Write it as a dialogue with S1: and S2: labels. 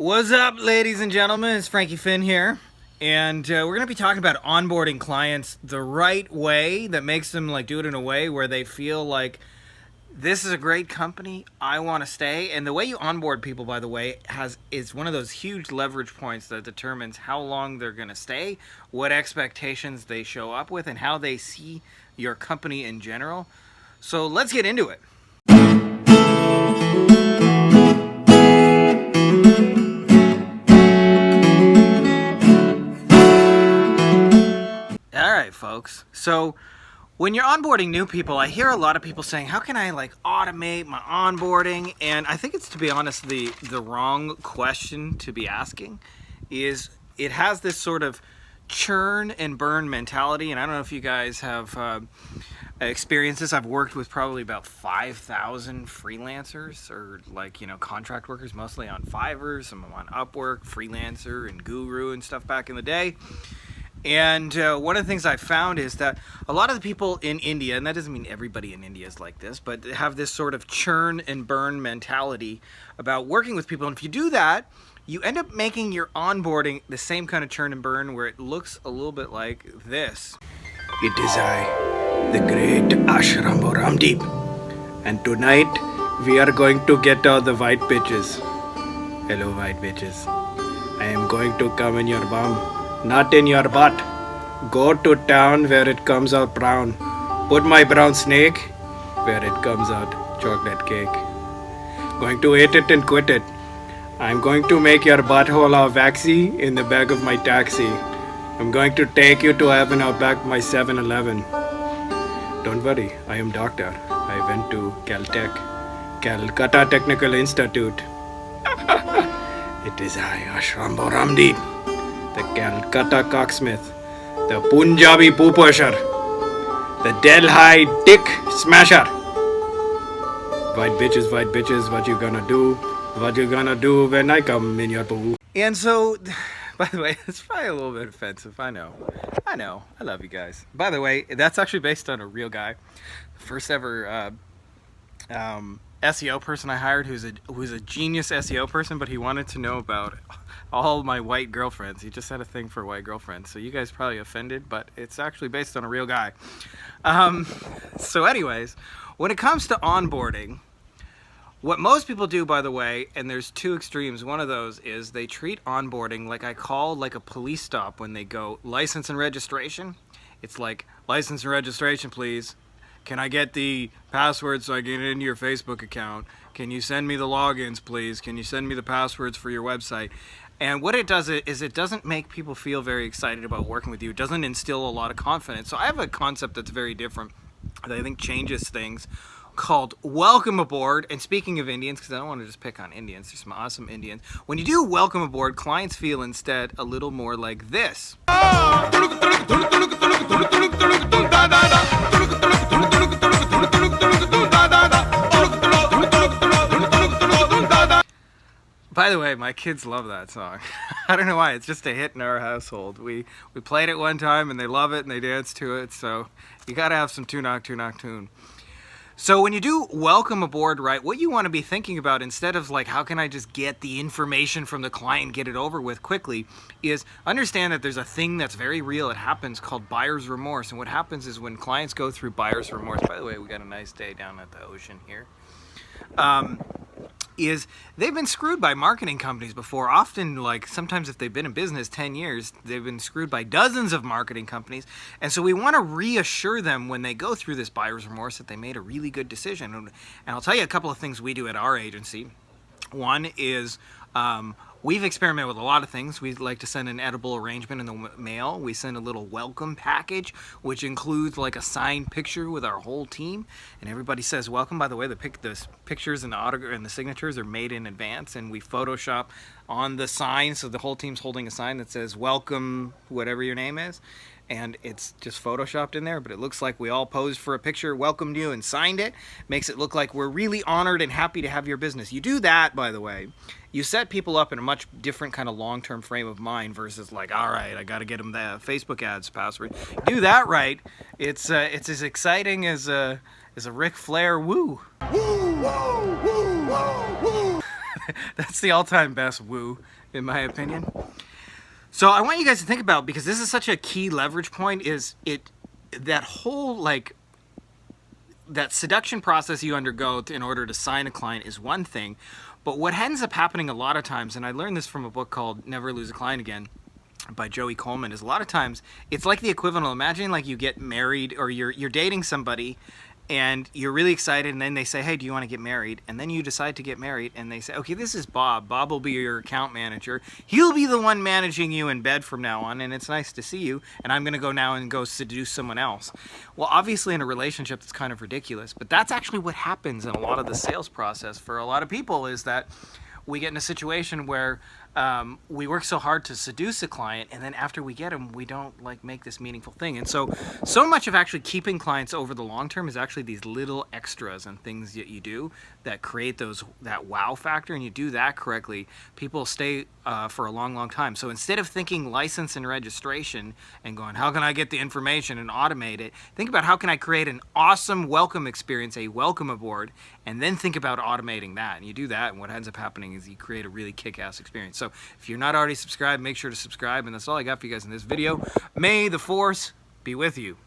S1: What's up, ladies and gentlemen? It's Frankie Finn here, and we're going to be talking about onboarding clients the right way that makes them do it in a way where they feel like this is a great company, I want to stay. And the way you onboard people, by the way, is one of those huge leverage points that determines how long they're going to stay, what expectations they show up with, and how they see your company in general. So let's get into it. Folks. So when you're onboarding new people, I hear a lot of people saying, how can I automate my onboarding? And I think it's, to be honest, the wrong question to be asking. Is it has this sort of churn and burn mentality. And I don't know if you guys have experienced this. I've worked with probably about 5,000 freelancers or contract workers, mostly on Fiverr, some on Upwork, Freelancer and Guru and stuff back in the day. And one of the things I found is that a lot of the people in India, and that doesn't mean everybody in India is like this, but they have this sort of churn and burn mentality about working with people. And if you do that, you end up making your onboarding the same kind of churn and burn where it looks a little bit like this. It is I, the great Ashrambo Ramdeep. And tonight, we are going to get all the white bitches. Hello, white bitches. I am going to come in your bum. Not in your butt. Go to town where it comes out brown. Put my brown snake where it comes out chocolate cake. Going to eat it and quit it. I'm going to make your butthole all waxy in the back of my taxi. I'm going to take you to heaven out back my 7-Eleven. Don't worry, I am doctor. I went to Caltech, Calcutta Technical Institute. It is I, Ashrambo Ramdeep. The Calcutta Cocksmith, the Punjabi Poopusher, the Delhi Dick Smasher. White bitches, what you gonna do? What you gonna do when I come in your poo? And so, by the way, it's probably a little bit offensive, I know, I love you guys. By the way, that's actually based on a real guy. First ever SEO person I hired who's a genius SEO person, but he wanted to know about all my white girlfriends. He just had a thing for white girlfriends. So you guys probably offended, but it's actually based on a real guy. So anyways, when it comes to onboarding, what most people do, by the way, and there's two extremes. One of those is they treat onboarding like I call a police stop when they go license and registration. It's like, license and registration, please. Can I get the password so I can get into your Facebook account? Can you send me the logins, please? Can you send me the passwords for your website? And what it does is it doesn't make people feel very excited about working with you. It doesn't instill a lot of confidence. So I have a concept that's very different that I think changes things called welcome aboard. And speaking of Indians, because I don't want to just pick on Indians, there's some awesome Indians. When you do welcome aboard, clients feel instead a little more like this. By the way, my kids love that song. I don't know why, it's just a hit in our household. We played it one time and they love it and they dance to it, so you gotta have some tune. So when you do welcome aboard, right, what you want to be thinking about instead of how can I just get the information from the client, get it over with quickly, is understand that there's a thing that's very real. It happens called buyer's remorse. And what happens is when clients go through buyer's remorse, by the way, we got a nice day down at the ocean here, is they've been screwed by marketing companies before. Often, sometimes if they've been in business 10 years, they've been screwed by dozens of marketing companies. And so we want to reassure them when they go through this buyer's remorse that they made a really good decision. And I'll tell you a couple of things we do at our agency. One is we've experimented with a lot of things. We like to send an edible arrangement in the mail. We send a little welcome package, which includes a signed picture with our whole team, and everybody says welcome. By the way, the pictures and the autograph and the signatures are made in advance, and we Photoshop on the sign, so the whole team's holding a sign that says welcome, whatever your name is. And it's just photoshopped in there, but it looks like we all posed for a picture, welcomed you, and signed it. Makes it look like we're really honored and happy to have your business. You do that, by the way, you set people up in a much different kind of long-term frame of mind versus all right, I got to get them the Facebook ads password. Do that right, it's as exciting as a Ric Flair woo. Woo, woo, woo, woo, woo. That's the all-time best woo, in my opinion. So I want you guys to think about, because this is such a key leverage point, is that whole like that seduction process you undergo in order to sign a client is one thing, but what ends up happening a lot of times, and I learned this from a book called Never Lose a Client Again by Joey Coleman, is a lot of times it's like the equivalent. Imagine like you get married, or you're dating somebody and you're really excited, and then they say, hey, do you want to get married? And then you decide to get married, and they say, okay, this is Bob. Bob will be your account manager. He'll be the one managing you in bed from now on, and it's nice to see you, and I'm going to go now and go seduce someone else. Well, obviously in a relationship that's kind of ridiculous, but that's actually what happens in a lot of the sales process for a lot of people, is that we get in a situation where we work so hard to seduce a client, and then after we get them, we don't like make this meaningful thing. And so much of actually keeping clients over the long term is actually these little extras and things that you do that create that wow factor. And you do that correctly, people stay for a long time. So instead of thinking license and registration and going, how can I get the information and automate it, think about how can I create an awesome welcome experience, a welcome aboard, and then think about automating that. And you do that, and what ends up happening is you create a really kick-ass experience. So if you're not already subscribed, make sure to subscribe, and that's all I got for you guys in this video. May the force be with you.